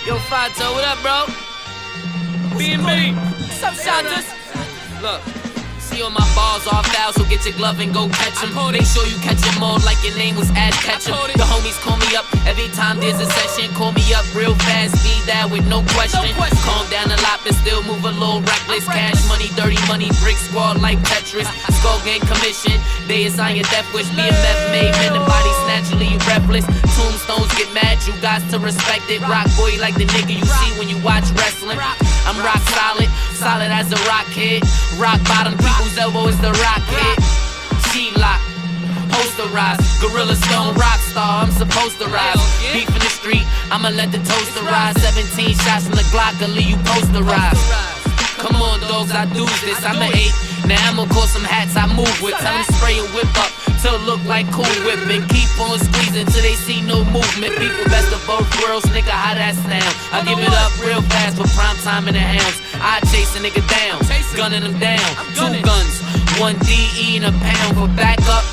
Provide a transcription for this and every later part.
Yo, Fato, what up, bro? B&B. What's up, Shantas? Look, see all my balls all foul, so get your glove and go catch them. Make sure you catch them all like your name was Ash Ketchum. The homies call me up every time there's a session. Call me up real fast, be that with no question. Calm down a lot, but still move a little reckless. Cash money, dirty money, brick squad like Tetris. Skull gang commission, they assign your death wish. BMF made men and bodies naturally you breathless. Tombstones get mad, you got to respect it. Rock boy like the nigga you see when you watch wrestling. I'm rock solid, solid as a rock kid. Rock bottom, people's elbow is the rock hit. G-Lock, posterized, Gorilla Stone rock star, I'm supposed to rise. Beef in the street, I'ma let the toaster rise. 17 shots from the Glock, I'll leave you posterized. Come on, dogs, I do this, I'm an 8. Now I'ma call some hats I move with. Tell them spray a whip up till it look like Cool Whip. And keep on squeezing till they see no movement. People best of both worlds, nigga, how that sound? I give it up real fast for prime time in the hounds. I chase a nigga down, gunning them down. 2 guns, 1 DE and a pound for backup.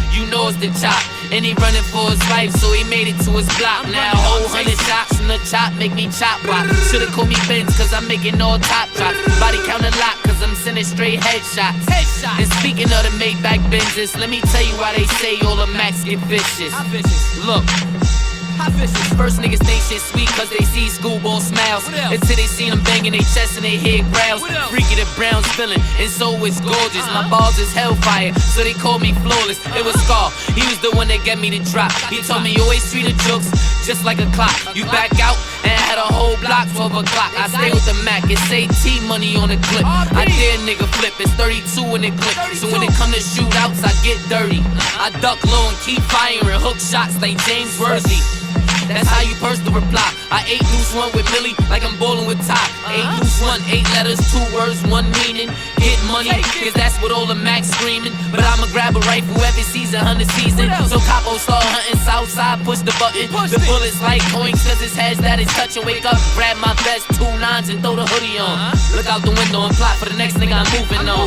You know it's the chop, and he running for his life, so he made it to his block. Now whole 100 shots from the chop make me chop rock. Shoulda called me Benz, cause I'm making all top drops. Body count a lot, cause I'm sending straight headshots. And speaking of the Maybach Benzes, let me tell you why they say all the Macs get vicious. Look, first niggas think shit sweet cause they see schoolboy smiles. Until they see them banging their chest and they hear growls. Freaky the Browns feeling, and so it's gorgeous. My balls is hellfire, so they call me flawless. It was Scar, he was the one that got me to drop. He told me always treat the jokes just like a clock. You back out and I had a whole block 12 o'clock. I stay with the Mac, it's AT money on the clip. I dare nigga flip, it's 32 in the clip. So when it come to shootouts, I get dirty. I duck low and keep firing hook shots like James Worthy. That's how you personal reply. I 8 deuce 1 with Millie like I'm bowling with Top. 8 deuce 1, 8 letters, 2 words, 1 meaning. Get money, cause that's what all the Macs screaming. But I'ma grab a rifle every season, 100 season. So Capo start hunting, Southside push the button. The bullets like coins cause his head's that is touching. Wake up, grab my vest, 2 9s and throw the hoodie on. Look out the window and plot for the next nigga I'm moving on.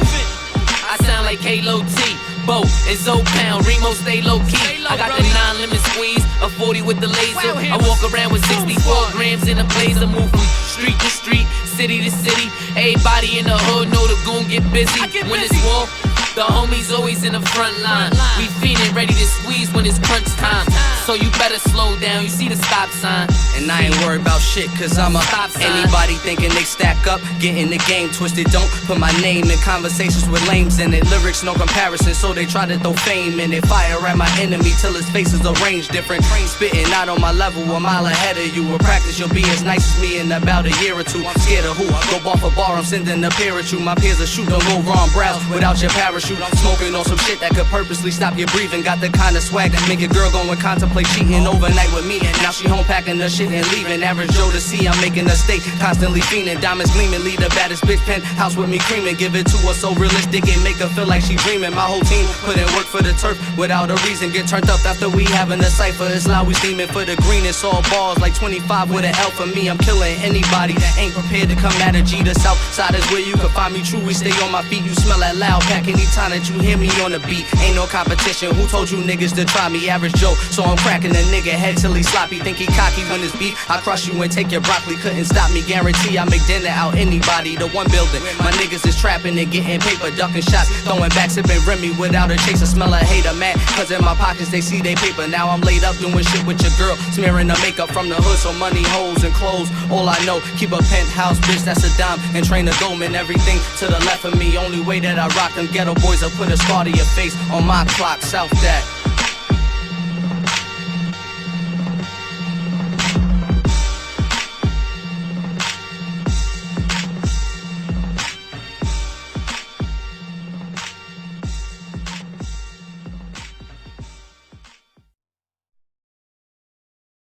I sound like K-Lo T, Bo and Zoe Pound, Remo stay low key. I got the 9 lemon squeeze, a 40 with the laser. I walk around with 64 grams in a blazer. Move from street to street, city to city. Everybody in the hood know the goon get busy. When it's war, the homies always in the front line. We feeling ready to squeeze when it's crunch time. So you better slow down, you see the stop sign. And I ain't worried about shit cause I'm a anybody thinking they stack up, getting the game twisted. Don't put my name in conversations with lames in it. Lyrics no comparison, so they try to throw fame in it. Fire at my enemy till his face is arranged different. Spitting out on my level, a mile ahead of you. In practice you'll be as nice as me in about a year or 2. I'm scared of who? Go bar for bar, I'm sending a pair at you. My peers are shoot, don't go wrong browse without your parachute. I'm smoking on some shit that could purposely stop your breathing. Got the kind of swag that make a girl go and contemplate cheating overnight with me. And now she home packing her shit and leaving. Average Joe to see, I'm making a state, constantly fiending. Diamonds gleaming, lead the baddest bitch, penthouse with me creaming. Give it to her so realistic and make her feel like she dreaming. My whole team put in work for the turf without a reason. Get turned up after we having a cipher. It's loud, we steaming for the green. It's all balls like 25 with an L for me. I'm killing anybody that ain't prepared to come at a G. The south side is where you can find me true. We stay on my feet, you smell that loud pack anytime that you hear me on the beat. Ain't no competition, who told you niggas to try me? Average Joe, so I'm cracking a nigga head till he sloppy. Think he cocky when it's beef, I crush you and take your broccoli. Couldn't stop me, guarantee I make dinner out anybody. The one building, my niggas is trapping and getting paper, ducking shots, throwing back, sipping Remy without a chaser. Smell a hater, mad, cause in my pockets they see they paper. Now I'm laid up doing shit with your girl, smearing the makeup from the hood, so money, hoes, and clothes. All I know, keep a penthouse, bitch, that's a dime, and train a Goldman. Everything to the left of me, only way that I rock them ghetto boys, I put a scar to your face on my clock, South that.